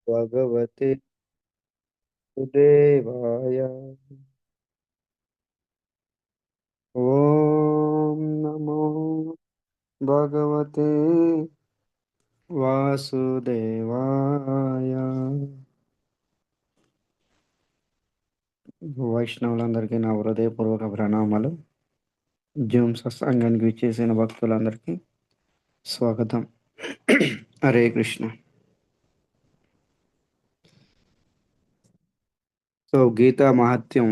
భగవతే దేవాయ. ఓం నమో భగవతే వాసుదేవాయ. వైష్ణవులందరికీ నా హృదయపూర్వక ప్రణామాలు. జూమ్ సత్సంగానికి విచ్చేసిన భక్తులందరికీ స్వాగతం. హరే కృష్ణ. సో గీతా మహత్యం,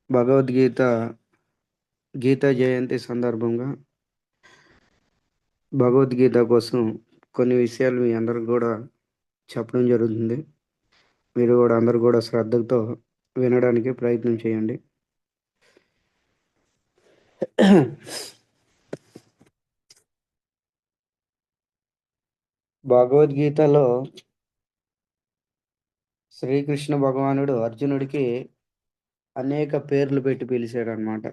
భగవద్గీత గీతా జయంతి సందర్భంగా భగవద్గీత కోసం కొన్ని విషయాలు మీ అందరికి కూడా చెప్పడం జరుగుతుంది. మీరు కూడా అందరు కూడా శ్రద్ధతో వినడానికి ప్రయత్నం చేయండి. భగవద్గీతలో శ్రీకృష్ణ భగవానుడు అర్జునుడికి అనేక పేర్లు పెట్టి పిలిచాడు అనమాట.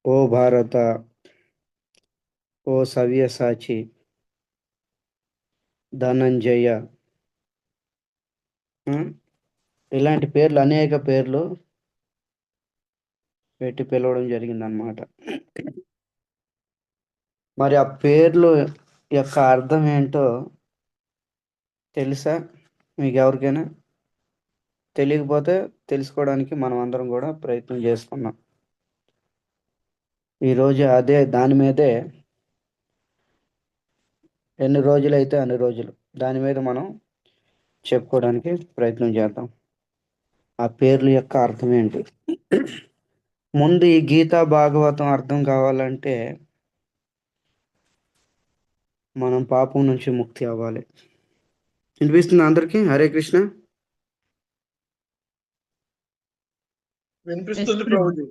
ఓ భారత, ఓ సవ్యసాచి, ధనంజయ, ఇలాంటి పేర్లు, అనేక పేర్లు పెట్టి పిలవడం జరిగిందనమాట. మరి ఆ పేర్లు యొక్క అర్థం ఏంటో తెలుసా మీకు ఎవరికైనా? తెలియకపోతే తెలుసుకోవడానికి మనం అందరం కూడా ప్రయత్నం చేసుకున్నాం. ఈరోజు దాని మీదే ఎన్ని రోజులైతే అన్ని రోజులు దాని మీద మనం చెప్పుకోవడానికి ప్రయత్నం చేద్దాం. ఆ పేర్ల యొక్క అర్థం ఏంటి? ముందు ఈ గీతా భాగవతం అర్థం కావాలంటే మనం పాపం నుంచి ముక్తి అవ్వాలి. వినిపిస్తుంది అందరికీ? హరే కృష్ణ. వినిపిస్తుంది ప్రభుజీ.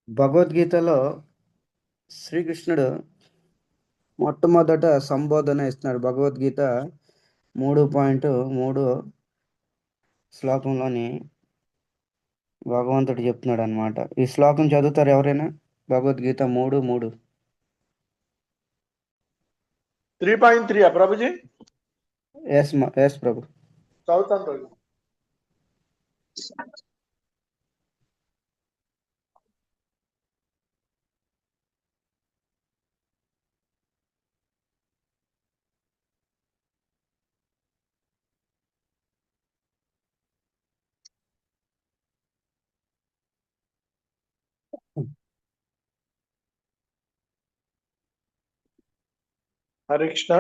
భగవద్గీతలో శ్రీకృష్ణుడు మొట్టమొదట సంబోధన ఇస్తున్నాడు. భగవద్గీత 3.3 శ్లోకంలోని భగవంతుడు చెప్తున్నాడు అనమాట. ఈ శ్లోకం చదువుతారు ఎవరైనా? భగవద్గీత 3:3. 3.3 ప్రభుజీ ఎస్ ప్రభు. చదువుతాను ప్రభు. హరే కృష్ణ.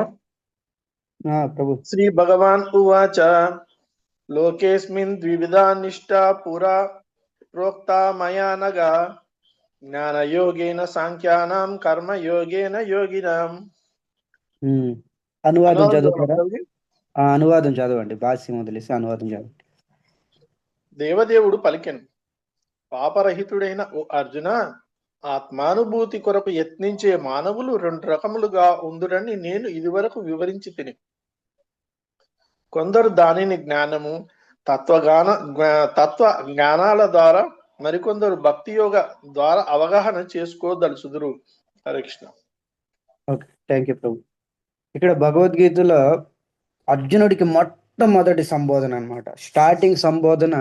ప్రభు. శ్రీ భగవాన్ ఉవాచ లోకేస్మిన్ ద్వివిధా నిష్టా పురా ప్రోక్తా మయా నగా జ్ఞానయోగేన సాంఖ్యానాం కర్మయోగేన యోగినాం. అనువాదం అనువాదం చదువుతారా? ప్రభుజీ. అనువాదం చదవండి. భాష్యం వదిలేసి అనువాదం చదవండి. దేవదేవుడు పలికెను, పాపరహితుడైన ఓ అర్జున, ఆత్మానుభూతి కొరకు యత్నించే మానవులు 2 రకములుగా ఉందురని నేను ఇదివరకు వివరించి తిని. కొందరు దానిని జ్ఞానము, తత్వ జ్ఞానాల ద్వారా, మరికొందరు భక్తి యోగ ద్వారా అవగాహన చేసుకోదలుచుదురు. Hare Krishna. Okay, thank you ప్రభు. ఇక్కడ భగవద్గీతలో అర్జునుడికి మొట్టమొదటి సంబోధన అనమాట. స్టార్టింగ్ సంబోధన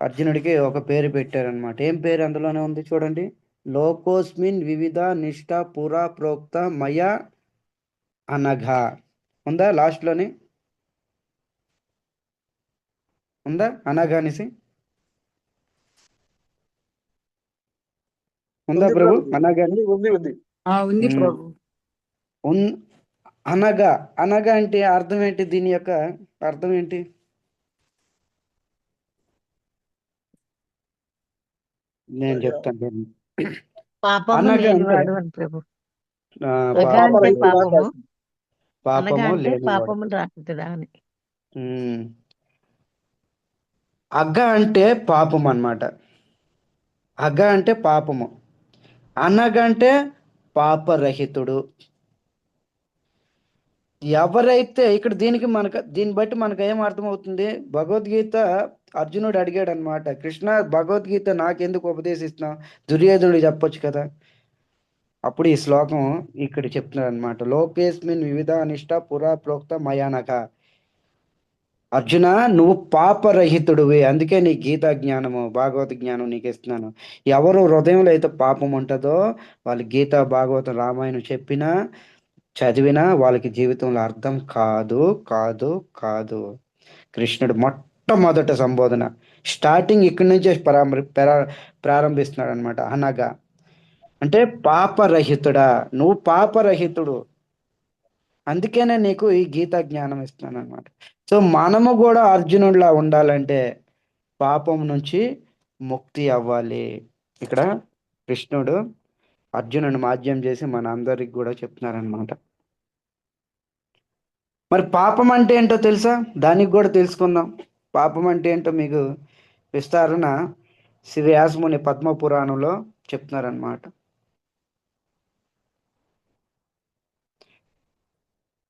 అర్జునుడికి ఒక పేరు పెట్టారనమాట. ఏం పేరు అందులోనే ఉంది చూడండి. లోకోస్మిన్ వివిధ నిష్ఠ పురా ప్రోక్త మయ అనఘ ఉందా? లాస్ట్లోని ఉందా అనఘ అనేసి? ఉందా ఉంది ప్రభు? ప్రభుజీ. అనఘ ఉంది ఉంది ఉంది. ఉంది ప్రభు. అనగా అనగా అంటే అర్థం ఏంటి? దీని యొక్క అర్థం ఏంటి? నేను చెప్తాను. పాపము అనగా అంటే లేనివాడు అని ప్రభు. అనగా అంటే పాపరహితుడా పాపము, కాదు. అనగా పాపము అంటే లేనివాడు. పాపము రాకుతుడా అని. అగ్గ అంటే పాపం అన్నమాట. అగ్గ అంటే పాపము. అనగంటే పాపరహితుడు. ఎవరైతే ఇక్కడ దీన్ని బట్టి మనకు ఏం అర్థమవుతుంది? భగవద్గీత అర్జునుడు అడిగాడు అనమాట, కృష్ణ భగవద్గీత నాకెందుకు ఉపదేశిస్తున్నావు? దుర్యోధనుడు చెప్పొచ్చు కదా. అప్పుడు ఈ శ్లోకం ఇక్కడ చెప్తున్నారు అనమాట. లోకేస్మిన్ వివిధ అనిష్ట పురా ప్రోక్త మయానక. అర్జున, నువ్వు పాపరహితుడివి, అందుకే నీ గీతా జ్ఞానము భాగవత జ్ఞానం నీకు ఇస్తున్నాను. ఎవరు హృదయంలో అయితే పాపం ఉంటుందో వాళ్ళు గీత భాగవతం రామాయణం చెప్పినా చదివినా వాళ్ళకి జీవితంలో అర్థం కాదు కాదు కాదు. కృష్ణుడు మొట్టమొదట సంబోధన స్టార్టింగ్ ఇక్కడి నుంచే ప్రారంభిస్తున్నాడు అనమాట. అనగా అంటే పాపరహితుడా, నువ్వు పాపరహితుడు, అందుకేనే నీకు ఈ గీతా జ్ఞానం ఇస్తున్నాను అనమాట. సో మనము కూడా అర్జునుడిలా ఉండాలంటే పాపం నుంచి ముక్తి అవ్వాలి. ఇక్కడ కృష్ణుడు అర్జునుడిని మాధ్యం చేసి మన అందరికి కూడా చెప్తున్నారనమాట. మరి పాపం అంటే ఏంటో తెలుసా? దానికి కూడా తెలుసుకుందాం. పాపం అంటే ఏంటో మీకు విస్తారణ శ్రీ వ్యాసముని పద్మ పురాణంలో చెప్తున్నారనమాట.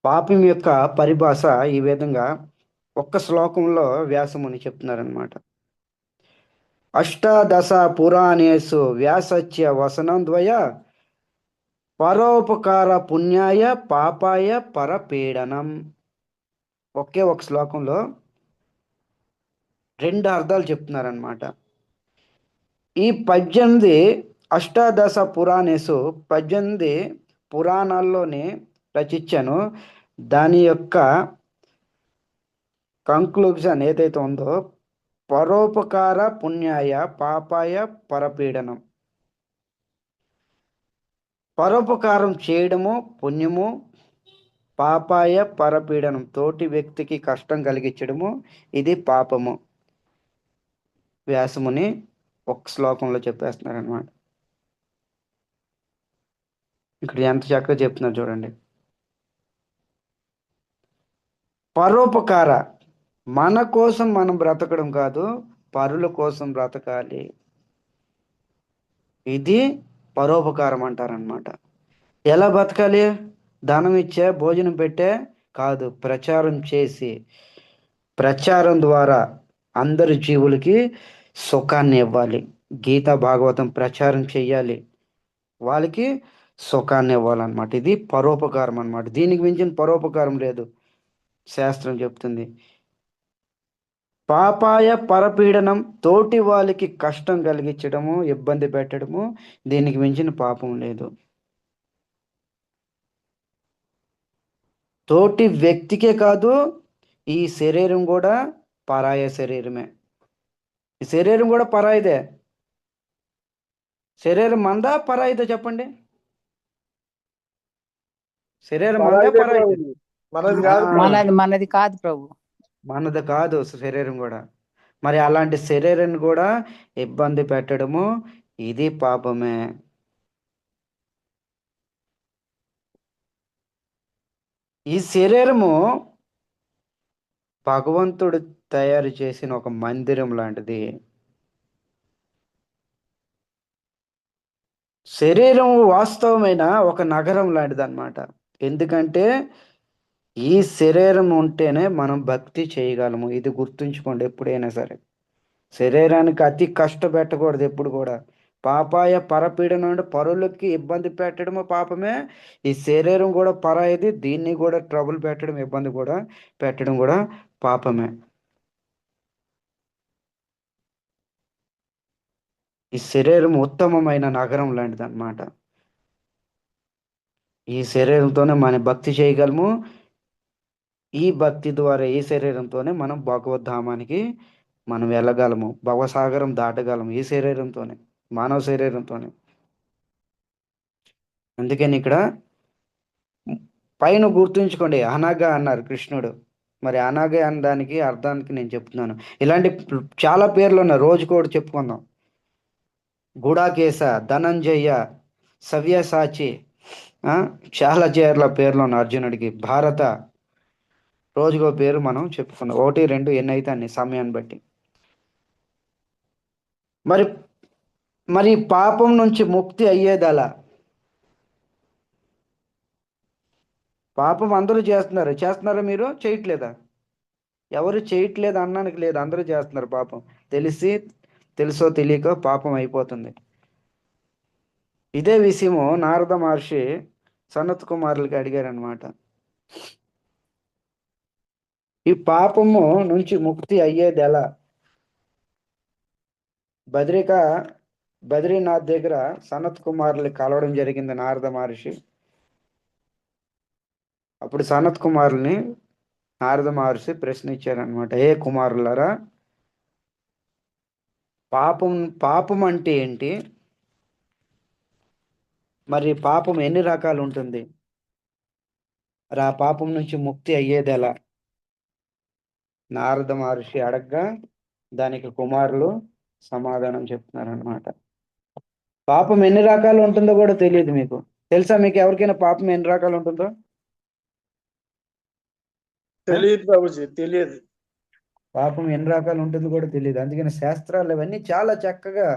పాపం యొక్క పరిభాష ఈ విధంగా ఒక్క శ్లోకంలో వ్యాసముని చెప్తున్నారనమాట. అష్టాదశ పురాణేషు వ్యాసస్య వసనం పరోపకార పుణ్యాయ పాపాయ పరపీడనం. ఒకే ఒక శ్లోకంలో రెండు అర్థాలు చెప్తున్నారనమాట. ఈ 18 అష్టాదశ పురాణేషు 18 పురాణాల్లోని రచించాను. దాని యొక్క కంక్లూజన్ ఏదైతే ఉందో పరోపకార పుణ్యాయ పాపాయ పరపీడనం. పరోపకారం చేయడము పుణ్యము, పాపాయ పరపీడనం తోటి వ్యక్తికి కష్టం కలిగించడము, ఇది పాపము. వ్యాసముని ఒక శ్లోకంలో చెప్పేస్తున్నారు అనమాట. ఇక్కడ ఎంత చక్కగా చెప్తున్నారు చూడండి. పరోపకార, మన కోసం మనం బ్రతకడం కాదు, పరుల కోసం బ్రతకాలి. ఇది పరోపకారం అంటారనమాట. ఎలా బతకాలి? ధనం ఇచ్చే భోజనం పెట్టే కాదు, ప్రచారం చేసి, ప్రచారం ద్వారా అందరి జీవులకి సుఖాన్ని ఇవ్వాలి. గీతా భాగవతం ప్రచారం చెయ్యాలి, వాళ్ళకి సుఖాన్ని ఇవ్వాలన్నమాట. ఇది పరోపకారం అన్నమాట. దీనికి మించిన పరోపకారం లేదు, శాస్త్రం చెప్తుంది. పాపాయ పరపీడనం, తోటి వాళ్ళకి కష్టం కలిగించడము, ఇబ్బంది పెట్టడము, దీనికి మించిన పాపం లేదు. తోటి వ్యక్తికే కాదు, ఈ శరీరం కూడా పరాయ శరీరమే. ఈ శరీరం కూడా పరాయిదే. శరీరం మందా పరాయిదే చెప్పండి? శరీరం మందా పరాయిదే? మనది కాదు. మనది కాదు ప్రభు, మనది కాదు శరీరం కూడా. మరి అలాంటి శరీరాన్ని కూడా ఇబ్బంది పెట్టడము, ఇది పాపమే. ఈ శరీరము భగవంతుడు తయారు చేసిన ఒక మందిరం లాంటిది. శరీరం వాస్తవమైన ఒక నగరం లాంటిది అన్నమాట. ఎందుకంటే ఈ శరీరం ఉంటేనే మనం భక్తి చేయగలము. ఇది గుర్తుంచుకోండి ఎప్పుడైనా సరే. శరీరానికి అతి కష్టపెట్టకూడదు ఎప్పుడు కూడా. పాపాయ పరపీడనం అంటే పరులకి ఇబ్బంది పెట్టడము పాపమే. ఈ శరీరం కూడా పరాయిది, దీన్ని కూడా ట్రబుల్ పెట్టడం, ఇబ్బంది కూడా పెట్టడం కూడా పాపమే. ఈ శరీరం ఉత్తమమైన నగరం లాంటిది అన్నమాట. ఈ శరీరంతోనే మనం భక్తి చేయగలము. ఈ భక్తి ద్వారా ఈ శరీరంతోనే మనం భగవద్ధామానికి మనం వెళ్ళగలము, భవసాగరం దాటగలము. ఈ శరీరంతోనే, మానవ శరీరంతోనే. అందుకని ఇక్కడ పైన గుర్తుంచుకోండి, అనగా అన్నారు కృష్ణుడు. మరి అనగా అన్న దానికి అర్థానికి నేను చెప్తున్నాను. ఇలాంటి చాలా పేర్లు ఉన్నాయి, రోజు కూడా చెప్పుకుందాం. గుడాకేశ, ధనంజయ, సవ్యసాచి, చాలా పేర్లు ఉన్నాయి అర్జునుడికి. భారత, రోజుకో పేరు మనం చెప్పుకుందాం. 1, 2 ఎన్ని అయితే అన్ని, సమయాన్ని బట్టి. మరి పాపం నుంచి ముక్తి అయ్యేది అలా. పాపం అందరూ చేస్తున్నారా? మీరు చేయట్లేదా? ఎవరు చేయట్లేదు అన్నానికి లేదు, అందరూ చేస్తున్నారు పాపం. తెలుసో తెలియకో పాపం అయిపోతుంది. ఇదే విషయము నారద మహర్షి సనత్ కుమారులకి అడిగారనమాట. ఈ పాపము నుంచి ముక్తి అయ్యేది ఎలా? బద్రిక బద్రీనాథ్ దగ్గర సనత్ కుమారులు కలవడం జరిగింది నారద మహర్షి. అప్పుడు సనత్ కుమారుల్ని నారద మహర్షి ప్రశ్న ఇచ్చారనమాట. ఏ కుమారులారా, పాపం పాపం అంటే ఏంటి, మరి పాపం ఎన్ని రకాలు ఉంటుంది, మరి ఆ పాపం నుంచి ముక్తి అయ్యేది ఎలా? నారద మహర్షి అడగ్గా దానికి కుమారులు సమాధానం చెప్తున్నారనమాట. పాపం ఎన్ని రకాలు ఉంటుందో కూడా తెలియదు మీకు. తెలుసా మీకు ఎవరికైనా పాపం ఎన్ని రకాలు ఉంటుందో? తెలియదు ప్రభుజీ, తెలియదు. పాపం ఎన్ని రకాలు ఉంటుందో కూడా తెలియదు. అందుకని శాస్త్రాలు ఇవన్నీ చాలా చక్కగా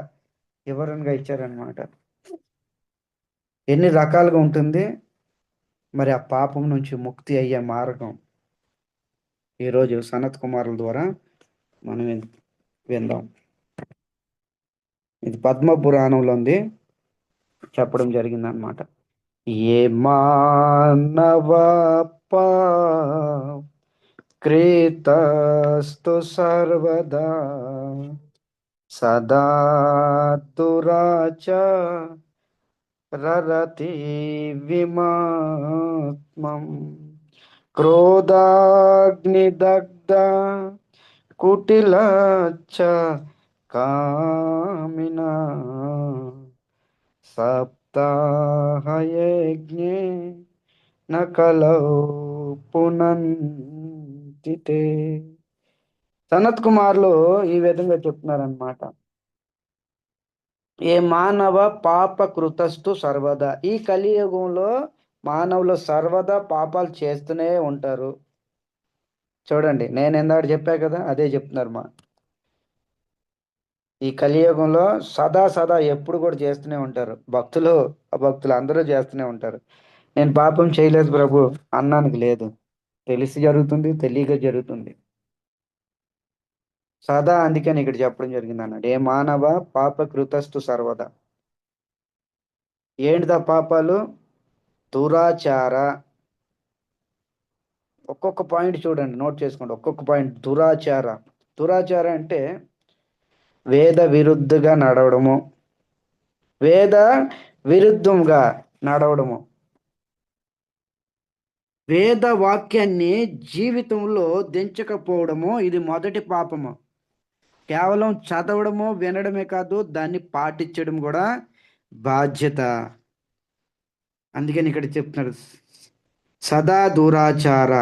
వివరంగా ఇచ్చారనమాట. ఎన్ని రకాలుగా ఉంటుంది, మరి ఆ పాపం నుంచి ముక్తి అయ్యే మార్గం ఈరోజు సనత్ కుమారుల ద్వారా మనం విందాం. ఇది పద్మ పురాణంలో ఉంది, చెప్పడం జరిగింది అనమాట. ఏ మానవ క్రీతస్తు సర్వదా సదా దురాచ రరతి విమాత్మం క్రోధాగ్నిదగ్ధ కుటిలచ్చ కామిన సప్తాహయజ్ఞే నకలౌ పునంతితే. సనత్ కుమార్లు ఈ విధంగా చెప్తున్నారనమాట. ఏ మానవ పాప కృతస్థు సర్వదా, ఈ కలియుగంలో మానవులు సర్వదా పాపాలు చేస్తూనే ఉంటారు. చూడండి, నేను ఎందాక చెప్పా కదా, అదే చెప్తున్నారు ఈ కలియుగంలో సదా సదా ఎప్పుడు కూడా చేస్తూనే ఉంటారు. భక్తులు అభక్తులు అందరూ చేస్తూనే ఉంటారు. నేను పాపం చేయలేదు ప్రభు అన్నానికి లేదు. తెలిసి జరుగుతుంది, తెలియక జరుగుతుంది. సదా అందుకని ఇక్కడ చెప్పడం జరిగింది అన్నాడు. ఏ మానవ పాప కృతస్థు సర్వదా. ఏంటిదా పాపాలు? దురాచార. ఒక్కొక్క పాయింట్ చూడండి, నోట్ చేసుకోండి ఒక్కొక్క పాయింట్. దురాచార. దురాచార అంటే వేద విరుద్ధంగా నడవడము, వేద విరుద్ధంగా నడవడము, వేద వాక్యాన్ని జీవితంలో దించకపోవడము, ఇది మొదటి పాపము. కేవలం చదవడము వినడమే కాదు, దాన్ని పాటించడం కూడా బాధ్యత. అందుకని ఇక్కడ చెప్తున్నారు సదా దురాచార.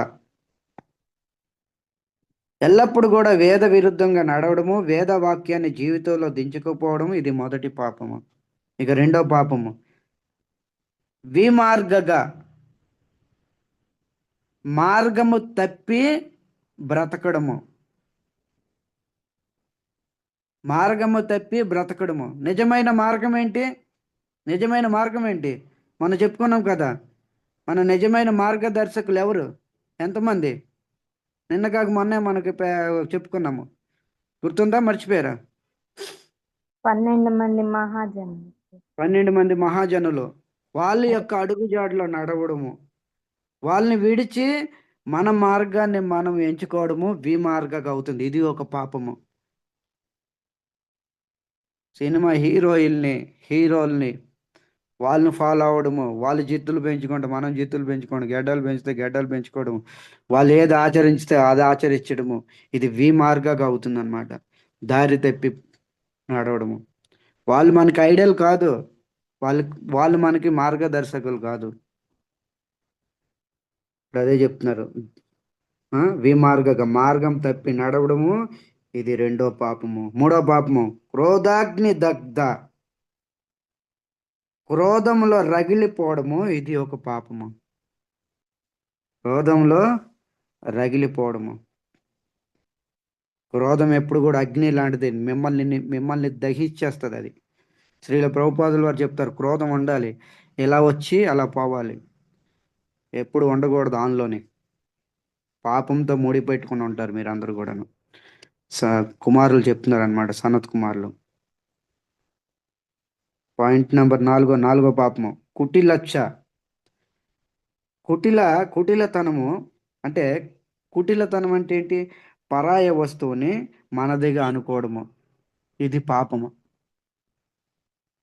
ఎల్లప్పుడు కూడా వేద విరుద్ధంగా నడవడము, వేద వాక్యాన్ని జీవితంలో దించకపోవడము, ఇది మొదటి పాపము. ఇక రెండో పాపము విమార్గగా, మార్గము తప్పి బ్రతకడము. మార్గము తప్పి బ్రతకడము. నిజమైన మార్గం ఏంటి? నిజమైన మార్గం ఏంటి? మనం చెప్పుకున్నాం కదా, మన నిజమైన మార్గదర్శకులు ఎవరు? ఎంతమంది? నిన్న కాక మొన్నే మనకి చెప్పుకున్నాము, గుర్తుందా? మర్చిపోయారా? 12 మంది మహాజనులు. 12 మంది మహాజనులు. వాళ్ళ యొక్క అడుగుజాడలో నడవడము, వాళ్ళని విడిచి మన మార్గాన్ని మనం ఎంచుకోవడము విమార్గగా అవుతుంది. ఇది ఒక పాపము. సినిమా హీరోల్ని వాళ్ళని ఫాలో అవ్వడము, వాళ్ళు జిత్తులు పెంచుకుంటే మనం జిత్తులు పెంచుకోవడం, గెడ్డలు పెంచితే గెడ్డలు పెంచుకోవడం, వాళ్ళు ఏది ఆచరిస్తే అది ఆచరించడము, ఇది విమార్గగా అవుతుంది అనమాట. దారి తప్పి నడవడము. వాళ్ళు మనకి ఐడియల్ కాదు, వాళ్ళు మనకి మార్గదర్శకులు కాదు. అదే చెప్తున్నారు. విమార్గగా, మార్గం తప్పి నడవడము, ఇది రెండో పాపము. మూడో పాపము క్రోధాగ్ని దగ్ధ, క్రోధంలో రగిలిపోవడము, ఇది ఒక పాపము. క్రోధంలో రగిలిపోవడము. క్రోధం ఎప్పుడు కూడా అగ్ని లాంటిది, మిమ్మల్ని దహించేస్తుంది అది. శ్రీల ప్రభుపాదులు వారు చెప్తారు, క్రోధం ఉండాలి, ఇలా వచ్చి అలా పోవాలి, ఎప్పుడు ఉండకూడదు ఆన్లోనే. పాపంతో ముడిపెట్టుకుని ఉంటారు మీరు అందరూ కూడాను. కుమారులు చెప్తున్నారు అనమాట, సనత్ కుమారులు. పాయింట్ నెంబర్ నాలుగో పాపము కుటిలచ్చ. కుటిల కుటిలతనము అంటే కుటిలతనం అంటే ఏంటి? పరాయ వస్తువుని మనదిగా అనుకోవడము, ఇది పాపము.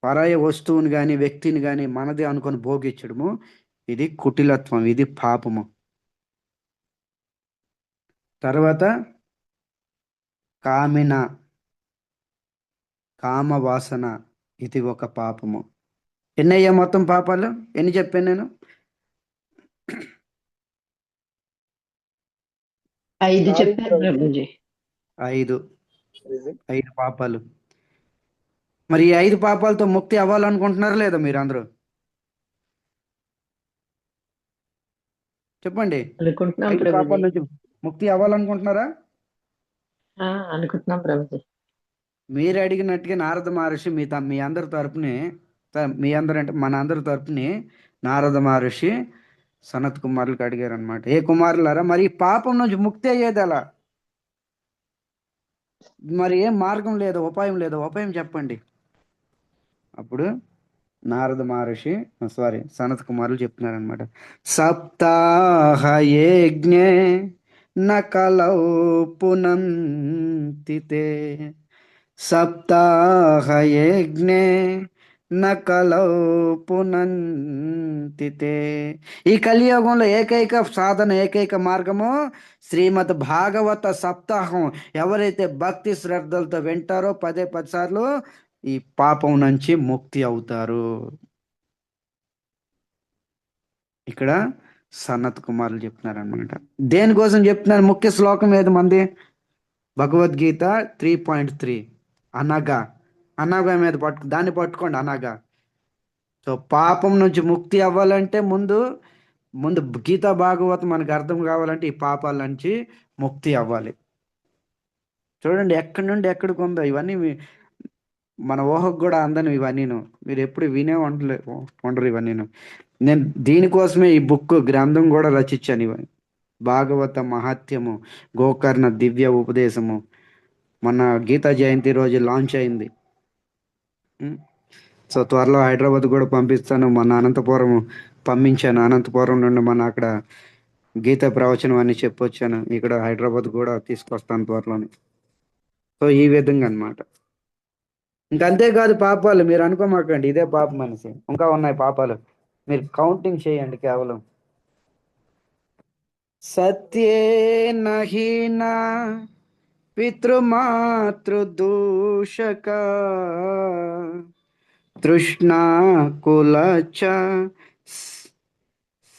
పరాయ వస్తువుని కానీ వ్యక్తిని కానీ మనది అనుకొని భోగించడము, ఇది కుటిలత్వం, ఇది పాపము. తర్వాత కామిన, కామవాసన, ఇది ఒక పాపము. ఎన్నయ్యా మొత్తం పాపాలు? ఎన్ని చెప్పాను నేను? 5 నాలుగు చెప్పారు ప్రభుజీ. ప్రభుజీ. 5 5 పాపాలు. మరి ఈ 5 పాపాలతో ముక్తి అవ్వాలనుకుంటున్నారా లేదా మీరు అందరూ? చెప్పండి. అనుకుంటున్నాం 5 పాపాల ప్రభుజీ. నుంచి ముక్తి అవ్వాలనుకుంటున్నారా? అనుకుంటున్నాం ప్రభుజీ. మీరు అడిగినట్టుగా నారద మహర్షి మీ అందరి తరపుని, మీ అందరు అంటే మన అందరి తరపుని నారద మహర్షి సనత్ కుమారులకు అడిగారు అనమాట. ఏ కుమారులారా, మరి ఈ పాపం నుంచి ముక్తి అయ్యేది ఎలా? మరి ఏం మార్గం లేదు, ఉపాయం లేదు, ఉపాయం చెప్పండి. అప్పుడు నారద మహర్షి సనత్ కుమారులు చెప్తున్నారనమాట. సప్తాహ యజ్ఞే నకలౌ పునంతితే, సప్తాహ యజ్ఞే నకలౌ పునంతితే. ఈ కలియుగంలో ఏకైక సాధన, ఏకైక మార్గము శ్రీమద్ భాగవత సప్తాహం. ఎవరైతే భక్తి శ్రద్ధలతో వింటారో 10 సార్లు ఈ పాపం నుంచి ముక్తి అవుతారు. ఇక్కడ సనత్ కుమారులు చెప్తున్నారనమాట. దేనికోసం చెప్తున్నారు? ముఖ్య శ్లోకం ఏది మంది? భగవద్గీత 3.3 అనగా. అనగా మీద దాన్ని పట్టుకోండి, అనగా. సో పాపం నుంచి ముక్తి అవ్వాలంటే ముందు గీతా భాగవతం మనకు అర్థం కావాలంటే ఈ పాపాల నుంచి ముక్తి అవ్వాలి. చూడండి ఎక్కడి నుండి ఎక్కడికి ఉందో ఇవన్నీ. మన ఊహకు కూడా అందని ఇవన్నీను. మీరు ఎప్పుడు వినే ఉండరు ఇవన్నీను. నేను దీనికోసమే ఈ బుక్, గ్రంథం కూడా రచించాను. ఇవన్నీ భాగవత మహాత్యము, గోకర్ణ దివ్య ఉపదేశము మన గీతా జయంతి రోజు లాంచ్ అయింది. సో త్వరలో హైదరాబాద్ కూడా పంపిస్తాను. మన అనంతపురం పంపించాను. అనంతపురం నుండి మన అక్కడ గీత ప్రవచనం అని చెప్పొచ్చాను. ఇక్కడ హైదరాబాద్ కూడా తీసుకొస్తాను త్వరలోనే. సో ఈ విధంగా అన్నమాట. ఇంకా అంతేకాదు పాపాలు, మీరు అనుకోమాకండి ఇదే పాపం అనేసి. ఇంకా ఉన్నాయి పాపాలు, మీరు కౌంటింగ్ చేయండి. కేవలం సత్యేన హీనా పితృమాతృదూషక తృష్ణా కులచ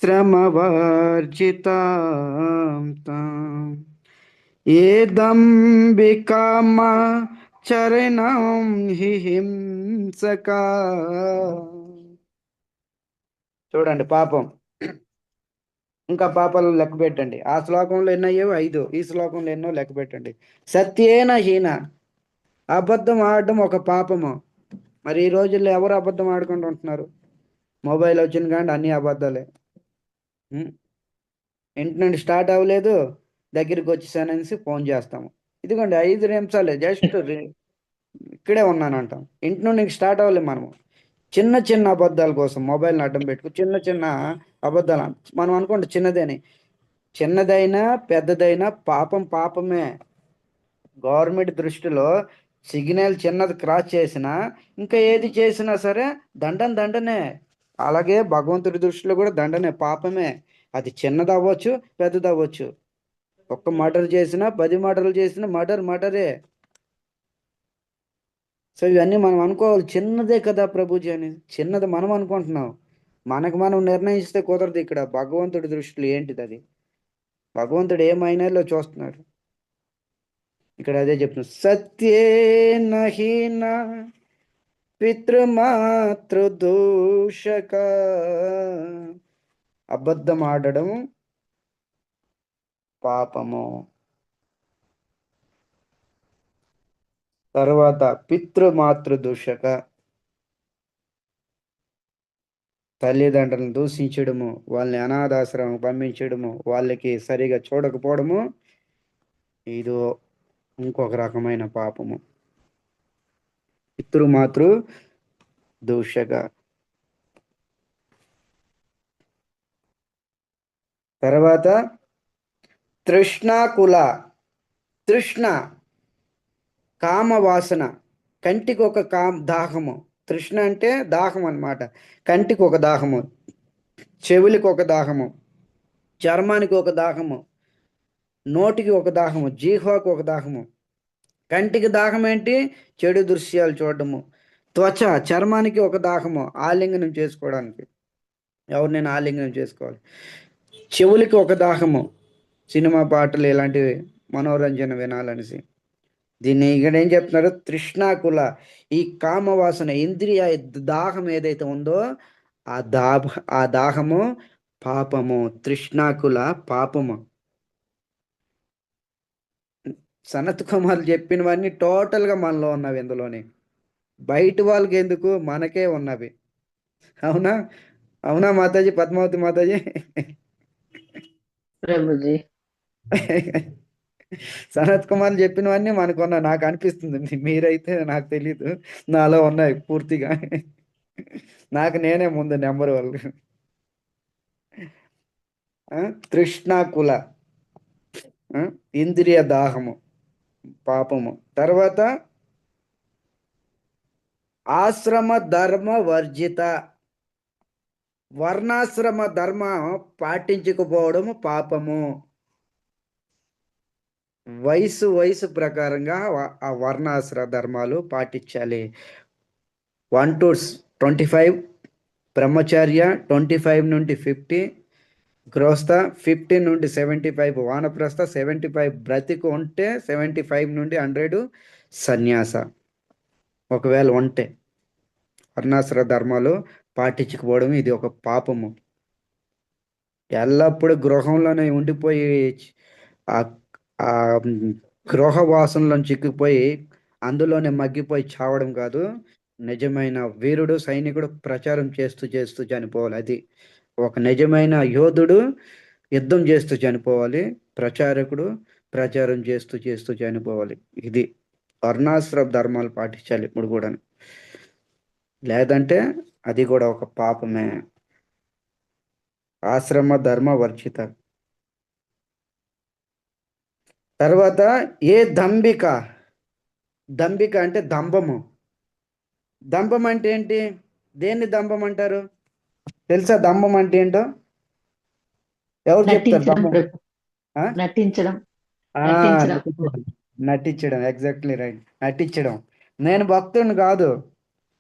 శ్రమవర్జితాం తాం ఏదంబికామ చరణం హి హింసక. చూడండి పాపం. ఇంకా పాపాలు లెక్క పెట్టండి. ఆ శ్లోకంలో ఎన్నయ్యో 5, ఈ శ్లోకంలో ఎన్నో లెక్క పెట్టండి. సత్యేన హీన, అబద్ధం ఆడడం ఒక పాపము. మరి ఈ రోజుల్లో ఎవరు అబద్ధం ఆడుకుంటూ ఉంటున్నారు? మొబైల్ వచ్చిన కానీ అన్ని అబద్ధాలే. ఇంటి నుండి స్టార్ట్ అవ్వలేదు, దగ్గరికి వచ్చేసాననేసి ఫోన్ చేస్తాము. ఇదిగోండి 5 నిమిషాలే, జస్ట్ ఇక్కడే ఉన్నానంటాం. ఇంటి నుండి స్టార్ట్ అవ్వలేము మనము. చిన్న చిన్న అబద్ధాల కోసం మొబైల్ని అడ్డం పెట్టుకు చిన్న చిన్న అబద్ధాలు మనం అనుకోండి చిన్నదని. చిన్నదైనా పెద్దదైనా పాపం పాపమే. గవర్నమెంట్ దృష్టిలో సిగ్నల్ చిన్నది క్రాస్ చేసినా, ఇంకా ఏది చేసినా సరే దండనే. అలాగే భగవంతుడి దృష్టిలో కూడా దండనే, పాపమే. అది చిన్నది అవ్వచ్చు, పెద్దది అవ్వచ్చు. ఒక్క మర్డర్ చేసినా, 10 మర్డర్లు చేసినా మర్డరే. సో ఇవన్నీ మనం అనుకోవాలి, చిన్నదే కదా ప్రభుజీ అని. చిన్నది మనం అనుకుంటున్నాం. మనకు మనం నిర్ణయిస్తే కుదరదు. ఇక్కడ భగవంతుడి దృష్టిలో ఏంటిది అది? భగవంతుడు ఏమైనాలో చూస్తున్నాడు. ఇక్కడ అదే చెప్తున్నాడు. సత్యేన హీన పితృమాతృదూషక. అబద్ధం ఆడడం పాపము. తర్వాత పితృమాతృదూషక, తల్లిదండ్రులను దూషించడము, వాళ్ళని అనాథాశ్రమం పంపించడము, వాళ్ళకి సరిగా చూడకపోవడము, ఇది ఇంకొక రకమైన పాపము. పితృమాతృ దూషగా. తర్వాత తృష్ణాకుల. తృష్ణ కామవాసన, కంటికి ఒక దాహము. తృష్ణ అంటే దాహం అన్నమాట. కంటికి ఒక దాహము, చెవులకు ఒక దాహము, చర్మానికి ఒక దాహము, నోటికి ఒక దాహము, జీహ్వాకు ఒక దాహము. కంటికి దాహం ఏంటి? చెడు దృశ్యాలు చూడడము. త్వచ, చర్మానికి ఒక దాహము, ఆలింగనం చేసుకోవడానికి. ఎవరినైనా ఆలింగనం చేసుకోవాలి. చెవులకి ఒక దాహము, సినిమా పాటలు ఇలాంటివి మనోరంజన వినాలనేసి. దీన్ని ఇక్కడ ఏం చెప్తున్నారు? తృష్ణాకుల, ఈ కామవాసన, ఇంద్రియ దాహం ఏదైతే ఉందో ఆ దాహము పాపము. తృష్ణాకుల పాపము. సనత్ కుమార్ చెప్పినవన్నీ టోటల్గా మనలో ఉన్నవి ఇందులోనే. బయట వాళ్ళకి ఎందుకు, మనకే ఉన్నవి. అవునా? అవునా మాతాజీ, పద్మావతి మాతాజీ? ప్రభుజీ. సనత్ కుమార్ చెప్పినవన్నీ మనకున్నా, నాకు అనిపిస్తుంది. మీరైతే నాకు తెలీదు, నాలో ఉన్నాయి పూర్తిగా. నాకు నేనే ముందు నెంబర్ వాళ్ళు. తృష్ణాకుల, ఇంద్రియ దాహము పాపము. తర్వాత ఆశ్రమ ధర్మ వర్జిత, వర్ణాశ్రమ ధర్మ పాటించకపోవడము పాపము. వయసు ప్రకారంగా ఆ వర్ణాశ్రమ ధర్మాలు పాటించాలి. 1 to 25 బ్రహ్మచర్య, 25 నుండి 50 గృహస్థ, 50 నుండి 75 వానప్రస్థ, 75 బ్రతికి ఉంటే 75 నుండి 100 సన్యాస. ఒకవేళ ఉంటే వర్ణాశ్రమ ధర్మాలు పాటించకపోవడం ఇది ఒక పాపము. ఎల్లప్పుడూ గృహంలోనే ఉండిపోయి ఆ ఆ గృహవాసంలో చిక్కుపోయి అందులోనే మగ్గిపోయి చావడం కాదు. నిజమైన వీరుడు, సైనికుడు ప్రచారం చేస్తూ చేస్తూ చనిపోవాలి. అది ఒక నిజమైన యోధుడు యుద్ధం చేస్తూ చనిపోవాలి. ప్రచారకుడు ప్రచారం చేస్తూ చేస్తూ చనిపోవాలి. ఇది వర్ణాశ్రమ ధర్మాలు పాటించాలి ఇప్పుడు కూడా. లేదంటే అది కూడా ఒక పాపమే. ఆశ్రమ ధర్మ వర్జిత. తర్వాత ఏ దంభిక. దంభిక అంటే దంభము. దంభం అంటే ఏంటి? దేన్ని దంభం అంటారు? తెలుసా దంభం అంటే ఏంటో? ఎవరు చెప్తారు నటించడం దంభం? ప్రభు. ఆ? నటించడం. ఆ, నటించడం. నటించడం. నటించడం, ఎగ్జాక్ట్లీ రైట్. నటించడం. నేను భక్తుడిని కాదు,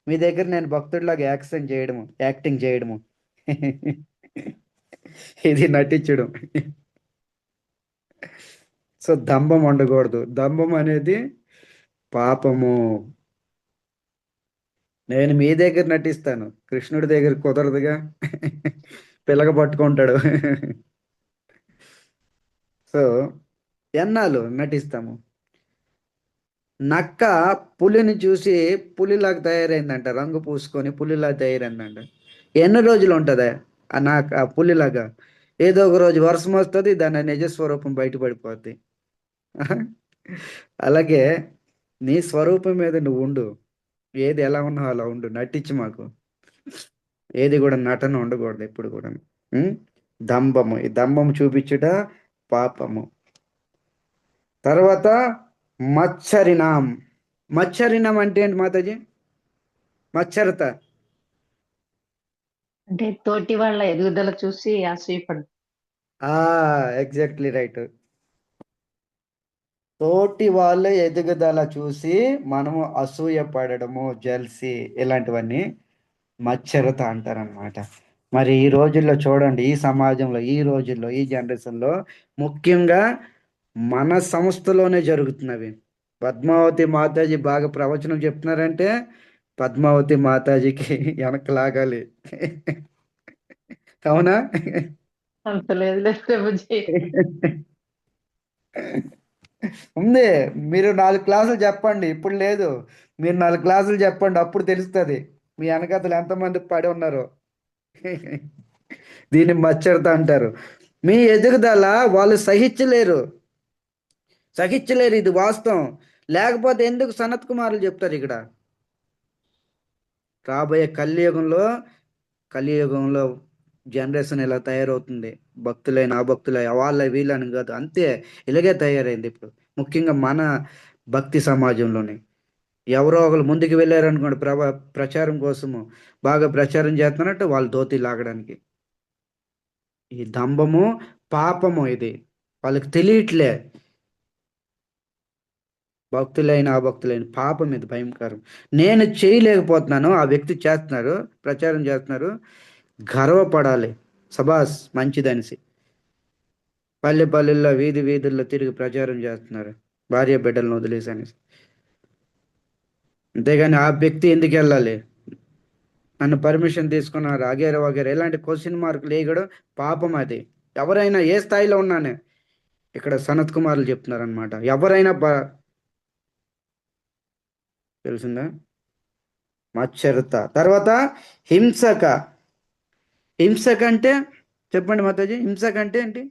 మీ దగ్గర నేను భక్తుడిలాగా యాక్టింగ్ చేయడము. ఇది నటించడం. సో దంభం ఉండకూడదు. దంభం అనేది పాపము. నేను మీ దగ్గర నటిస్తాను, కృష్ణుడి దగ్గర కుదరదుగా. పిల్లక పట్టుకుంటాడు. సో ఎన్నాళ్ళు నటిస్తాము? నక్క పులిని చూసి పులిలాగా తయారైందంట, రంగు పూసుకొని పులిలాగా తయారైందంట. ఎన్ని రోజులు ఉంటుందా ఆ పులిలాగా? ఏదో ఒక రోజు వర్షం వస్తుంది, దాని నిజస్వరూపం బయటపడిపోద్ది. అలాగే నీ స్వరూపం మీద నువ్వు ఉండు. ఏది ఎలా ఉన్నావు అలా ఉండు, నటించి మాకు. ఏది కూడా నటన ఉండకూడదు ఎప్పుడు కూడా. దంభము, ఈ దంభము చూపించుట పాపము. తర్వాత మచ్చరినాం. మచ్చరినాం అంటే ఏంటి మాతాజీ? మచ్చరత. అంటే తోటి వాళ్ళ ఎదుగుదల చూసి అసూయపడు. Exactly right. తోటి వాళ్ళ ఎదుగుదల చూసి మనము అసూయ పడడము, జల్సీ, ఇలాంటివన్నీ మచ్చరత అంటారనమాట. మరి ఈ రోజుల్లో చూడండి, ఈ సమాజంలో, ఈ రోజుల్లో, ఈ జనరేషన్లో ముఖ్యంగా మన సంస్థలోనే జరుగుతున్నవి. పద్మావతి మాతాజీ బాగా ప్రవచనం చెప్తున్నారంటే పద్మావతి మాతాజీకి వెనక లాగాలి. అవునా? అంత లేదు ప్రభుజీ. ఉంది. మీరు 4 క్లాసులు చెప్పండి, ఇప్పుడు లేదు. మీరు 4 క్లాసులు చెప్పండి, అప్పుడు తెలుస్తుంది మీ వెనకతలు ఎంతమంది పడి ఉన్నారో. దీన్ని మచ్చరత అంటారు. మీ ఎదుగుదల వాళ్ళు సహించలేరు. ఇది వాస్తవం. లేకపోతే ఎందుకు సనత్ కుమార్లు చెప్తారు ఇక్కడ? రాబోయే కలియుగంలో జనరేషన్ ఇలా తయారవుతుంది. భక్తులైన అభక్తులైన వాళ్ళ వీళ్ళని కాదు, అంతే ఇలాగే తయారైంది ఇప్పుడు. ముఖ్యంగా మన భక్తి సమాజంలోనే ఎవరో ఒకరు ముందుకు వెళ్ళారనుకోండి, ప్రచారం కోసము బాగా ప్రచారం చేస్తున్నట్టు వాళ్ళు ధోతి లాగడానికి. ఈ దంభము పాపము, ఇది వాళ్ళకి తెలియట్లే. భక్తులైన అభక్తులైన పాపం, ఇది భయంకరం. నేను చేయలేకపోతున్నాను, ఆ వ్యక్తి చేస్తున్నారు, ప్రచారం చేస్తున్నారు, గర్వపడాలి. సబాస్ మంచిదనిసి పల్లె పల్లెల్లో వీధి వీధుల్లో తిరిగి ప్రచారం చేస్తున్నారు భార్య బిడ్డలను వదిలేసి అనేసి. అంతేగాని ఆ వ్యక్తి ఎందుకు వెళ్ళాలి, నన్ను పర్మిషన్ తీసుకున్నారు అగేర వగేర ఇలాంటి క్వశ్చన్ మార్కులు వేయడం పాపం. అది ఎవరైనా ఏ స్థాయిలో ఉన్నానే, ఇక్కడ సనత్ కుమార్లు చెప్తున్నారు అనమాట. ఎవరైనా తెలిసిందా? మచ్చరత. తర్వాత హింసక. హింసక అంటే చెప్పండి మాతాజీ, హింసక అంటే ఏంటి?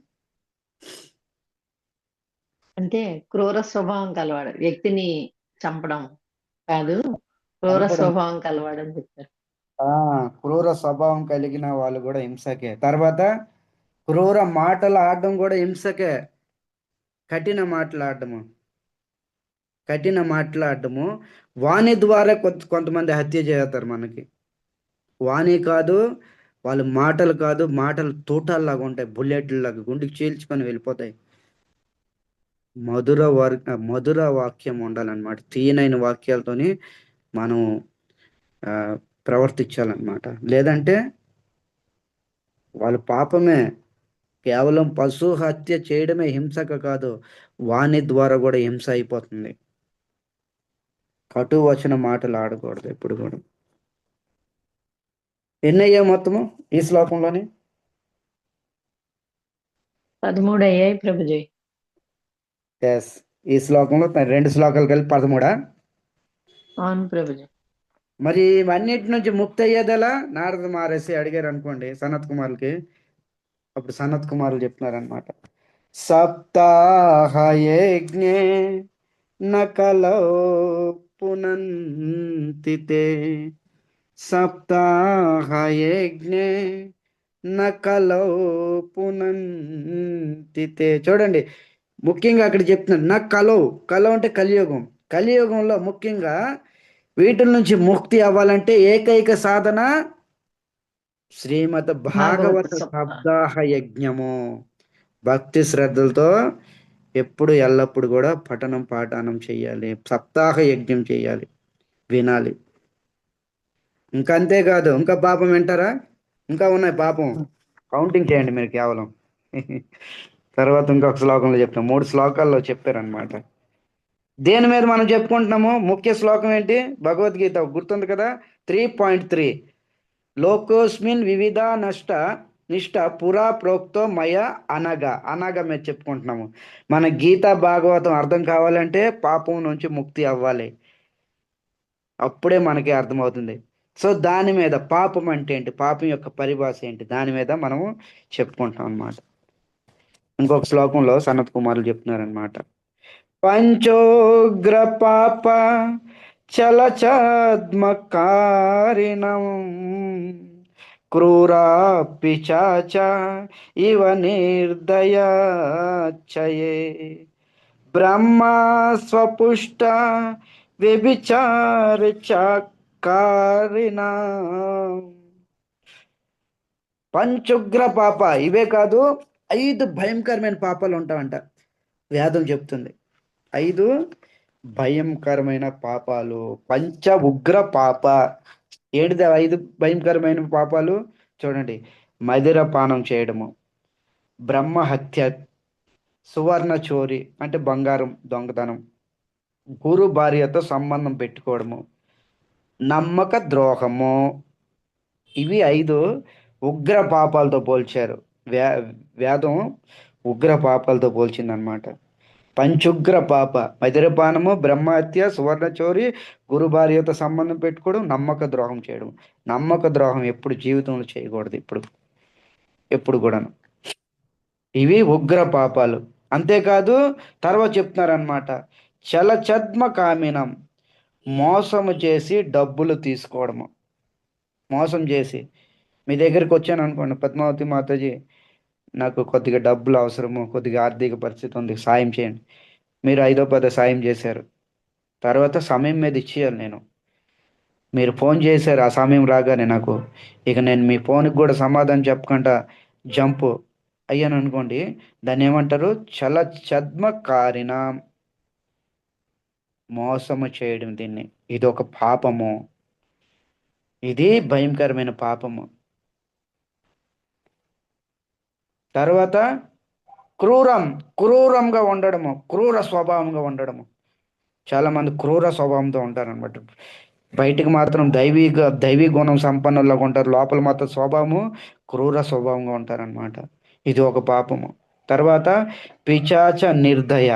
అంటే క్రూర స్వభావం కలవాడు, వ్యక్తిని చంపడం కాదు, క్రూర చంపడం. స్వభావం కలవాడు అని చెప్పారు. క్రూర స్వభావం కలిగిన వాళ్ళు కూడా హింసకే. తర్వాత క్రూర మాటలు ఆడడం కూడా హింసకే. కఠిన మాట్లాడటము వాణి ద్వారా కొంతమంది హత్య చేస్తారు మనకి. వాణి కాదు, వాళ్ళ మాటలు కాదు, మాటలు తోటల్లాగా ఉంటాయి, బుల్లెట్లలాగా గుండెకి చీల్చుకొని వెళ్ళిపోతాయి. మధుర వాక్యం ఉండాలన్నమాట. తీయనైన వాక్యాలతోని మనం ప్రవర్తించాలన్నమాట. లేదంటే వాళ్ళ పాపమే. కేవలం పశు హత్య చేయడమే హింసక కాదు, వాణి ద్వారా కూడా హింస అయిపోతుంది. కటు వచన మాటలు ఆడకూడదు ఎప్పుడు కూడా. ఎన్నయ్యా మొత్తము ఈ శ్లోకంలోని? 13 అయ్యాయి ప్రభుజీ. ఎస్, ఈ శ్లోకంలో 2 శ్లోకాలు కలిపి 13. అవును ప్రభుజీ. మరి ఇవన్నిటి నుంచి ముక్తి అయ్యేదలా? నారద మహర్షి అడిగారు అనుకోండి సనత్ కుమార్కి. అప్పుడు సనత్ కుమారులు చెప్తున్నారనమాట. సప్తాహ యజ్ఞే నకలో పునంతితే, సప్తాహ యజ్ఞే నకలో పునంతితే. చూడండి, ముఖ్యంగా అక్కడ చెప్తున్నాను నా కలో అంటే కలియుగంలో ముఖ్యంగా వీటి నుంచి ముక్తి అవ్వాలంటే ఏకైక సాధన శ్రీమద్ భాగవత సప్తాహ యజ్ఞము. భక్తి శ్రద్ధలతో ఎల్లప్పుడు కూడా పాఠనం చెయ్యాలి, సప్తాహ యజ్ఞం చెయ్యాలి, వినాలి. ఇంకా అంతేకాదు, ఇంకా పాపం వింటారా? ఇంకా ఉన్నాయి పాపం, కౌంటింగ్ చేయండి మీరు కేవలం. తర్వాత ఇంకొక శ్లోకంలో చెప్తాం, 3 శ్లోకాల్లో చెప్పారనమాట. దేని మీద మనం చెప్పుకుంటున్నాము? ముఖ్య శ్లోకం ఏంటి? భగవద్గీత గుర్తుంది కదా, 3.3. లోకోస్మిన్ వివిధ నిష్ట పురా ప్రోక్తో మయ అనగా మేము చెప్పుకుంటున్నాము. మన గీతా భాగవతం అర్థం కావాలంటే పాపం నుంచి ముక్తి అవ్వాలి, అప్పుడే మనకి అర్థమవుతుంది. సో దాని మీద పాపం అంటే ఏంటి, పాపం యొక్క పరిభాష ఏంటి, దాని మీద మనము చెప్పుకుంటాం అన్నమాట. ఇంకొక శ్లోకంలో సనత్ కుమారులు చెప్తున్నారనమాట. పంచోగ్ర పాప చలచద్మకారిణం క్రూరా పిశాచ ఇవ నిర్దయచయే బ్రహ్మ స్వపుష్ట వ్యభిచార చకారిణ. పంచుగ్ర పాప, ఇవే కాదు 5 భయంకరమైన పాపాలు ఉంటాయంట. వేదం చెప్తుంది 5 భయంకరమైన పాపాలు. పంచ ఉగ్ర పాప ఏంటిది? 5 భయంకరమైన పాపాలు చూడండి. మదిరపానం చేయడము, బ్రహ్మహత్య, సువర్ణ చోరీ అంటే బంగారం దొంగతనం, గురు భార్యతో సంబంధం పెట్టుకోవడము, నమ్మక ద్రోహము. ఇవి 5 ఉగ్ర పాపాలతో పోల్చారు. వేదం ఉగ్ర పాపాలతో పోల్చిందనమాట. పంచుగ్ర పాప, మదిరపానము, బ్రహ్మహత్య, సువర్ణ చోరీ, గురు భార్యతో సంబంధం పెట్టుకోవడం, నమ్మక ద్రోహం చేయడం. నమ్మక ద్రోహం ఎప్పుడు జీవితంలో చేయకూడదు, ఎప్పుడు కూడాను. ఇవి ఉగ్ర పాపాలు. అంతేకాదు తర్వాత చెప్తున్నారనమాట, చలచద్మ కామినం, మోసము చేసి డబ్బులు తీసుకోవడము. మోసం చేసి మీ దగ్గరికి వచ్చాను అనుకోండి, పద్మావతి మాతాజీ నాకు కొద్దిగా డబ్బులు అవసరము, కొద్దిగా ఆర్థిక పరిస్థితి ఉంది, సాయం చేయండి. మీరు 5-10 సాయం చేశారు. తర్వాత సమయం మీద ఇచ్చేయాలి నేను. మీరు ఫోన్ చేశారు, ఆ సమయం రాగానే నాకు, ఇక నేను మీ ఫోన్కి కూడా సమాధానం చెప్పకుండా జంప్ అయ్యాను అనుకోండి, దాన్ని ఏమంటారు? చద్మకారిన మోసము చేయడం. దీన్ని, ఇది ఒక పాపము, ఇది భయంకరమైన పాపము. తర్వాత క్రూరంగా ఉండడము, క్రూర స్వభావంగా ఉండడము. చాలా మంది క్రూర స్వభావంతో ఉంటారనమాట. బయటికి మాత్రం దైవీ గుణం సంపన్నులాగా ఉంటారు, లోపల మాత్రం స్వభావము క్రూర స్వభావంగా ఉంటారనమాట. ఇది ఒక పాపము. తర్వాత పిశాచ నిర్దయ.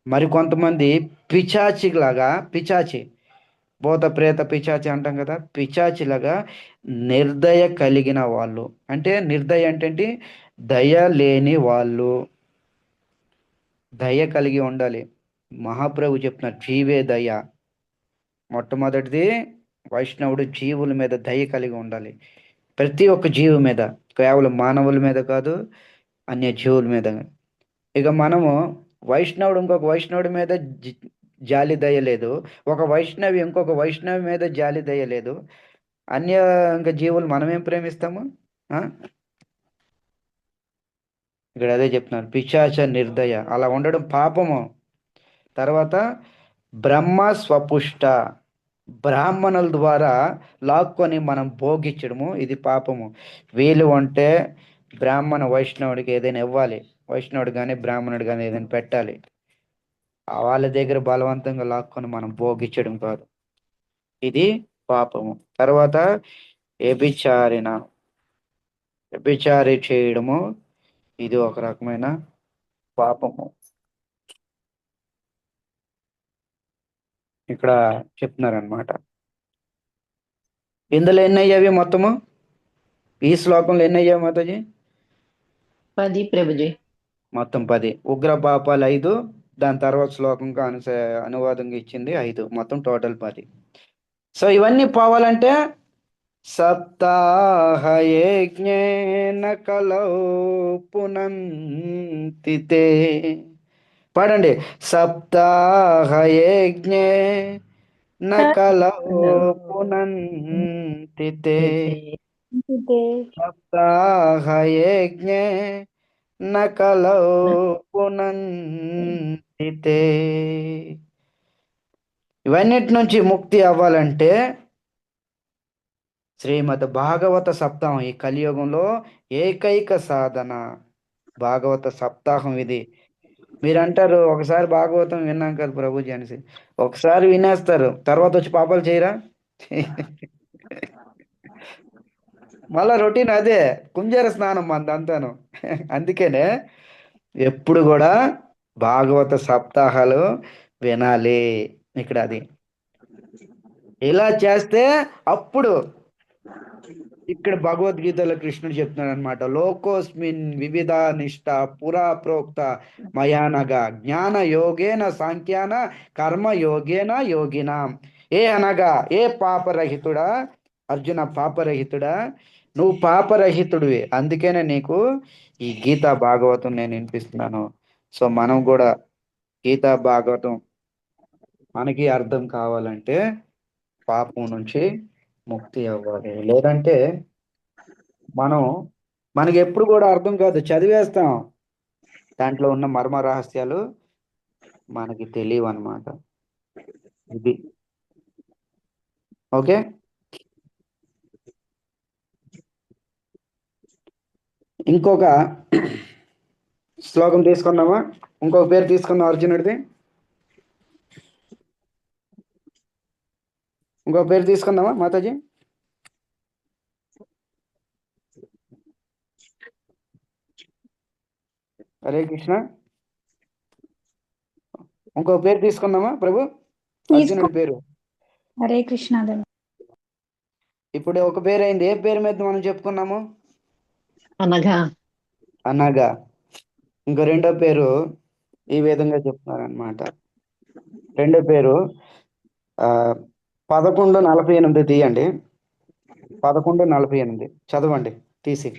మరికొంతమంది పిశాచి భూత ప్రేత పిశాచి అంటాం కదా, పిశాచిలాగా నిర్దయ కలిగిన వాళ్ళు. అంటే నిర్దయ అంటే దయ లేని వాళ్ళు. దయ కలిగి ఉండాలి. మహాప్రభు చెప్తున్నారు, జీవే దయ. మొట్టమొదటిది వైష్ణవుడు జీవుల మీద దయ కలిగి ఉండాలి. ప్రతి ఒక్క జీవి మీద, కేవలం మానవుల మీద కాదు, అన్య జీవుల మీద. ఇక మనము వైష్ణవుడు ఇంకొక వైష్ణవుడి మీద జాలి దయ లేదు, ఒక వైష్ణవి ఇంకొక వైష్ణవి మీద జాలి దయ లేదు. అన్య ఇంకా జీవులు మనమేం ప్రేమిస్తాము? ఇక్కడ అదే చెప్తున్నారు, పిశాచ నిర్దయ, అలా ఉండడం పాపము. తర్వాత బ్రహ్మ స్వపుష్ట. బ్రాహ్మణుల ద్వారా లాక్కొని మనం భోగించడము, ఇది పాపము. వీలు అంటే బ్రాహ్మణ వైష్ణవుడికి ఏదైనా ఇవ్వాలి, వైష్ణవుడు కానీ బ్రాహ్మణుడు కానీ ఏదైనా పెట్టాలి. వాళ్ళ దగ్గర బలవంతంగా లాక్కొని మనం భోగించడం కాదు, ఇది పాపము. తర్వాత వ్యభిచారి చేయడము, ఇది ఒక రకమైన పాపము. ఇక్కడ చెప్తున్నారనమాట. ఇందులో ఎన్ని అయ్యావి మొత్తము? ఈ శ్లోకంలో ఎన్ని అయ్యావి మాతాజీ? 10 ప్రభుజీ. మొత్తం 10. ఉగ్ర పాపాలు 5, దాని తర్వాత శ్లోకంగా అనువాదంగా ఇచ్చింది 5, మొత్తం టోటల్ 10. సో ఇవన్నీ పోవాలంటే సప్తాహయజ్ఞేన కలౌ పునంతితే. పాడండి, సప్తాహయజ్ఞే నకలౌ పునంతితే. సప్తాహయజ్ఞే నకలౌ పునంతితే. ఇవన్నిటి నుంచి ముక్తి అవ్వాలంటే శ్రీమద్ భాగవత సప్తాహం, ఈ కలియుగంలో ఏకైక సాధన భాగవత సప్తాహం. ఇది మీరు అంటారు, ఒకసారి భాగవతం విన్నాం కదా ప్రభుజీ అనేసి, ఒకసారి వినేస్తారు, తర్వాత వచ్చి పాపాలు చేయరా? మళ్ళా రొటీన్ అదే, కుంజర స్నానం అంతాను. అందుకనే ఎప్పుడు కూడా భాగవత సప్తాహాలు వినాలి. ఇక్కడ అది ఇలా చేస్తే అప్పుడు, ఇక్కడ భగవద్గీతలో కృష్ణుడు చెప్తున్నాడు అనమాట, లోకోస్మిన్ వివిధ నిష్ట పురా ప్రోక్త మయానగా జ్ఞాన యోగేన సాంఖ్యాన కర్మ యోగేన యోగినాం. ఏ అనగా, ఏ పాపరహితుడా అర్జున, పాపరహితుడా, నువ్వు పాపరహితుడివి, అందుకనే నీకు ఈ గీతా భాగవతం నేను వినిపిస్తున్నాను. సో మనం కూడా గీతా భాగవతం మనకి అర్థం కావాలంటే పాపం నుంచి ముక్తి అవ్వాలి. లేదంటే మనకి ఎప్పుడు కూడా అర్థం కాదు, చదివేస్తాం, దాంట్లో ఉన్న మర్మ రహస్యాలు మనకి తెలియవు అన్నమాట. ఇది ఓకే. ఇంకొక శ్లోకం తీసుకున్నామా? ఇంకొక పేరు తీసుకుందాం అర్జునుడిది. ఇంకొక పేరు తీసుకుందామా మాతాజీ? హరే కృష్ణ. ఇంకొక పేరు తీసుకుందామా ప్రభు? అర్జునుడి పేరు హరే కృష్ణ. ఇప్పుడు ఒక పేరు అయింది. ఏ పేరు మీద మనం చెప్పుకున్నాము? అనగా. ఇంకో రెండో పేరు ఈ విధంగా చెప్తున్నారనమాట. రెండో పేరు 11:48 తీయండి. 11:48 చదవండి తీసి.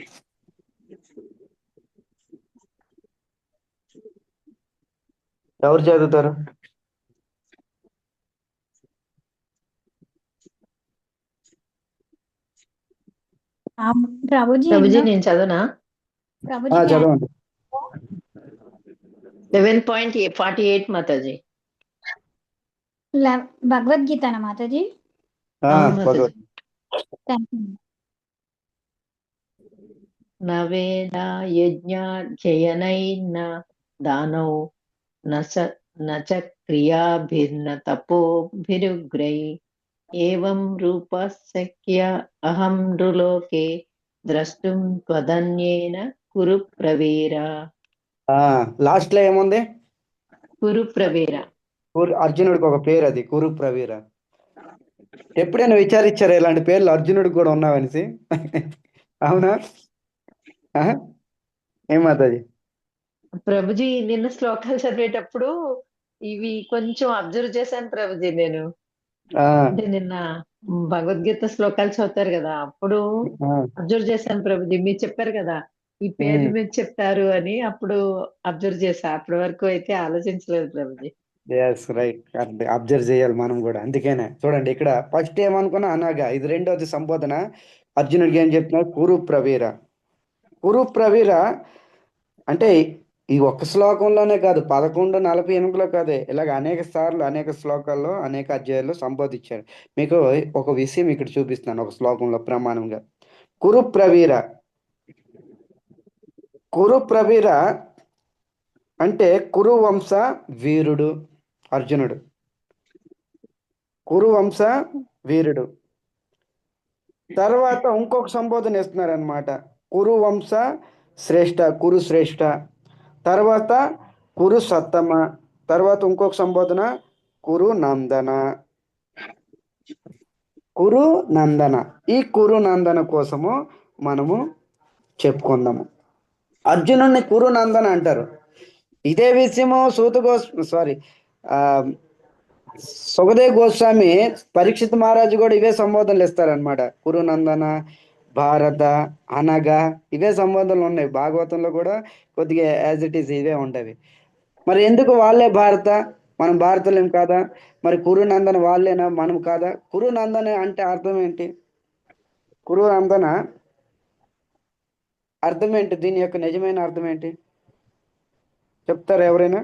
ఎవరు చదువుతారు? ప్రభుజీ ప్రభుజీ ఇందాక నేను చదవనా? ప్రభుజీ చదవండి. 11:48 మాతాజీ. భగవద్గీతనా మాతాజీ? అవును మాతాజీ. భగవద్ థ్యాంక్ యూ. నవేద యజ్ఞాధ్యయనైర్న దానౌ నచ క్రియాభిర్న తపోభిరుగ్రై ఏవం రూప శక్య అహం నృలోకే ద్రష్టుం త్వదన్యేన కురు ప్రవీర. లాస్ట్ లో ఏముంది? కురు ప్రవీర. అర్జునుడికి ఒక పేరు అది, కురు ప్రవీర. ఎప్పుడైనా విచారించారా ఇలాంటి పేర్లు అర్జునుడికి కూడా ఉన్నావనేసి? అవునా? ఏం మాతాజీ? ప్రభుజీ నిన్న శ్లోకాలు చదివేటప్పుడు ఇవి కొంచెం అబ్జర్వ్ చేశాను ప్రభుజీ నేను. అంటే నిన్న భగవద్గీత శ్లోకాలు చదువుతారు కదా, అప్పుడు అబ్జర్వ్ చేశాను ప్రభుజీ. మీరు చెప్పారు కదా ఈ పేర్లు మీరు చెప్తారు అని, అప్పుడు అబ్జర్వ్ చేశా. అప్పటి వరకు అయితే ఆలోచించలేదు ప్రభుజీ. ఎస్ రైట్, అబ్జర్వ్ చేయాలి మనం కూడా. అందుకనే చూడండి ఇక్కడ ఫస్ట్ ఏమనుకున్నా అనగా, ఇది రెండోది సంబోధన. అర్జునుడికి ఏం చెప్తున్నారు? కురు ప్రవీర. కురు ప్రవీర అంటే ఈ ఒక్క శ్లోకంలోనే కాదు, 11:48లో కాదే, ఇలాగ అనేక సార్లు అనేక శ్లోకాల్లో అనేక అధ్యాయాల్లో సంబోధించారు. మీకు ఒక విషయం ఇక్కడ చూపిస్తున్నాను ఒక శ్లోకంలో ప్రమాణంగా. కురు ప్రవీర. కురు ప్రవీర అంటే కురు వంశ వీరుడు అర్జునుడు. కురు వంశ వీరుడు. తర్వాత ఇంకొక సంబోధన ఇస్తున్నారు అనమాట. కురు వంశ శ్రేష్ఠ, కురు శ్రేష్ఠ. తర్వాత కురు సత్తమ. తర్వాత ఇంకొక సంబోధన కురు నందన. కురు నందన. ఈ కురు నందన కోసము మనము చెప్పుకుందాము. అర్జునుడిని కురు నందన అంటారు. ఇదే విషయము సుఖదేవ్ గోస్వామి పరీక్షిత్ మహారాజు కూడా ఇవే సంబోధనలు ఇస్తారనమాట. కురునందన, భారత, అనగా ఇవే సంబోధనలు ఉన్నాయి. భాగవతంలో కూడా కొద్దిగా యాజ్ ఇట్ ఈస్ ఇవే ఉండేవి. మరి ఎందుకు వాళ్ళే భారత, మనం భారతలేం కాదా? మరి కురునందన వాళ్ళేనా, మనం కాదా? కురునందన అంటే అర్థం ఏంటి? కురునందన అర్థం ఏంటి? దీని యొక్క నిజమైన అర్థం ఏంటి చెప్తారా ఎవరైనా?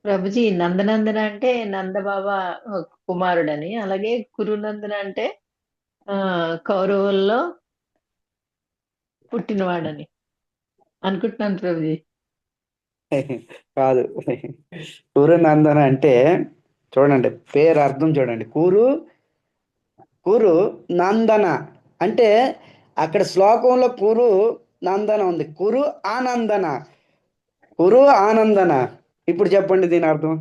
ప్రభుజీ నందనందన అంటే నందబాబా కుమారుడని, అలాగే కురునందన అంటే కౌరవుల్లో పుట్టినవాడని అనుకుంటున్నాను ప్రభుజీ. కాదు. కురునందన అంటే చూడండి, పేరు అర్థం చూడండి. కురు నందన అంటే అక్కడ శ్లోకంలో కురు నందన ఉంది, కురు ఆనందన. కురు ఆనందన. ఇప్పుడు చెప్పండి దీని అర్థం.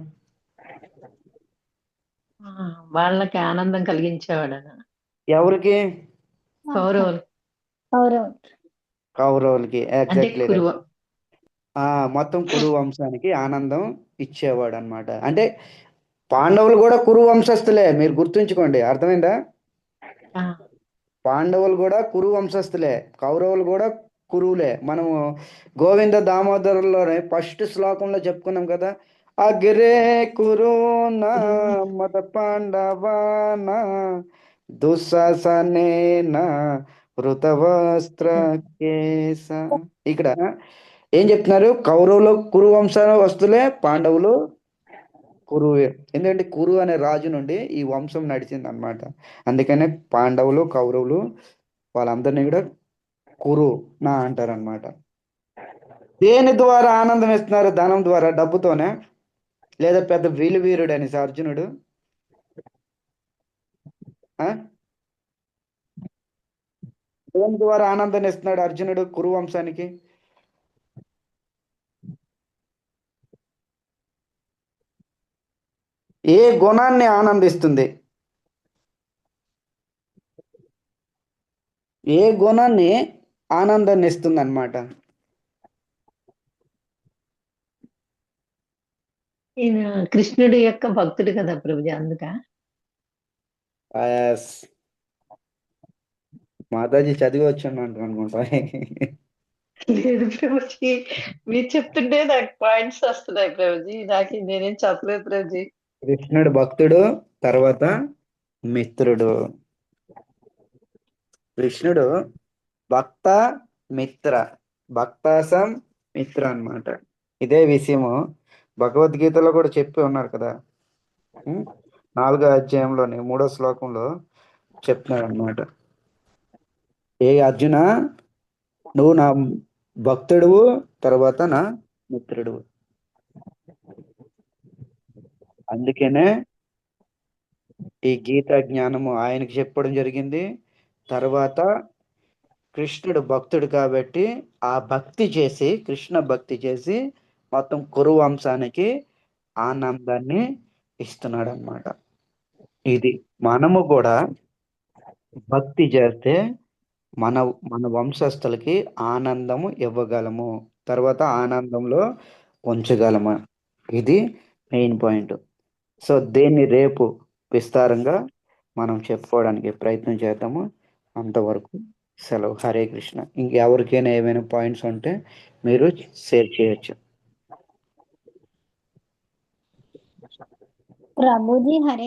వాళ్ళకి ఆనందం కలిగించేవాడన. ఎవరికి? కౌరవులు. కౌరవులకి. అంటే ఎగ్జాక్ట్లీ కురువ. రైట్. మొత్తం కురు వంశానికి ఆనందం ఇచ్చేవాడు అనమాట. అంటే పాండవులు కూడా కురు వంశస్థులే, మీరు గుర్తుంచుకోండి. అర్థమైందా? పాండవులు కూడా కురు వంశస్థులే, కౌరవులు కూడా కురువులే. మనము గోవింద దామోదరులోనే ఫస్ట్ శ్లోకంలో చెప్పుకున్నాం కదా, అగ్రే కురు మత పాండవాన దుస్సాసనేన వృతవస్త్ర కేశ. ఇక్కడ ఏం చెప్తున్నారు? కౌరవులు కురు వంశ వస్తులే, పాండవులు కురువే. ఎందుకంటే కురు అనే రాజు నుండి ఈ వంశం నడిచింది అనమాట. అందుకనే పాండవులు కౌరవులు వాళ్ళందరినీ కూడా కురు నా అంటారనమాట. దేని ద్వారా ఆనందం ఇస్తున్నారు? ధనం ద్వారా, డబ్బుతోనే, లేదా పెద్ద వీరుడు అనేసి అర్జునుడు? దేని ద్వారా ఆనందాన్ని ఇస్తున్నాడు అర్జునుడు కురు వంశానికి? ఏ గుణాన్ని ఆనందిస్తుంది? ఏ గుణాన్ని ఆనందాన్ని ఇస్తుంది అనమాట? ఈయన కృష్ణుడి యొక్క భక్తుడు కదా ప్రభుజీ, అందుక. ఎస్ మాతాజీ చదివి వచ్చాను అనుకుంటా. లేదు ప్రభుజీ, మీరు చెప్తుంటే నాకు పాయింట్స్ వస్తున్నాయి ప్రభుజీ. నేనేం చెప్పలేదు ప్రభుజీ. కృష్ణుడు భక్తుడు, తర్వాత మిత్రుడు. కృష్ణుడు భక్త మిత్ర, భక్తాసం మిత్ర అన్నమాట. ఇదే విషయము భగవద్గీతలో కూడా చెప్పి ఉన్నారు కదా. 4వ అధ్యాయంలోని 3వ శ్లోకంలో చెప్తున్నాడు అనమాట. ఏ అర్జున, నువ్వు నా భక్తుడువు, తర్వాత నా మిత్రుడు. అందుకనే ఈ గీతా జ్ఞానము ఆయనకి చెప్పడం జరిగింది. తర్వాత కృష్ణుడు భక్తుడు కాబట్టి ఆ భక్తి చేసి, కృష్ణ భక్తి చేసి మొత్తం కురు వంశానికి ఆనందాన్ని ఇస్తున్నాడు అన్నమాట. ఇది మనము కూడా భక్తి చేస్తే మన మన వంశస్థులకి ఆనందము ఇవ్వగలము, తర్వాత ఆనందంలో ఉంచగలము. ఇది మెయిన్ పాయింట్. సో దీన్ని రేపు విస్తారంగా మనం చెప్పుకోవడానికి ప్రయత్నం చేద్దాము. అంతవరకు సెలవు. హరే కృష్ణ. ఇంకెవరికైనా ఏమైనా పాయింట్స్ ఉంటే మీరు షేర్ చేయొచ్చు. ప్రభుజీ హరే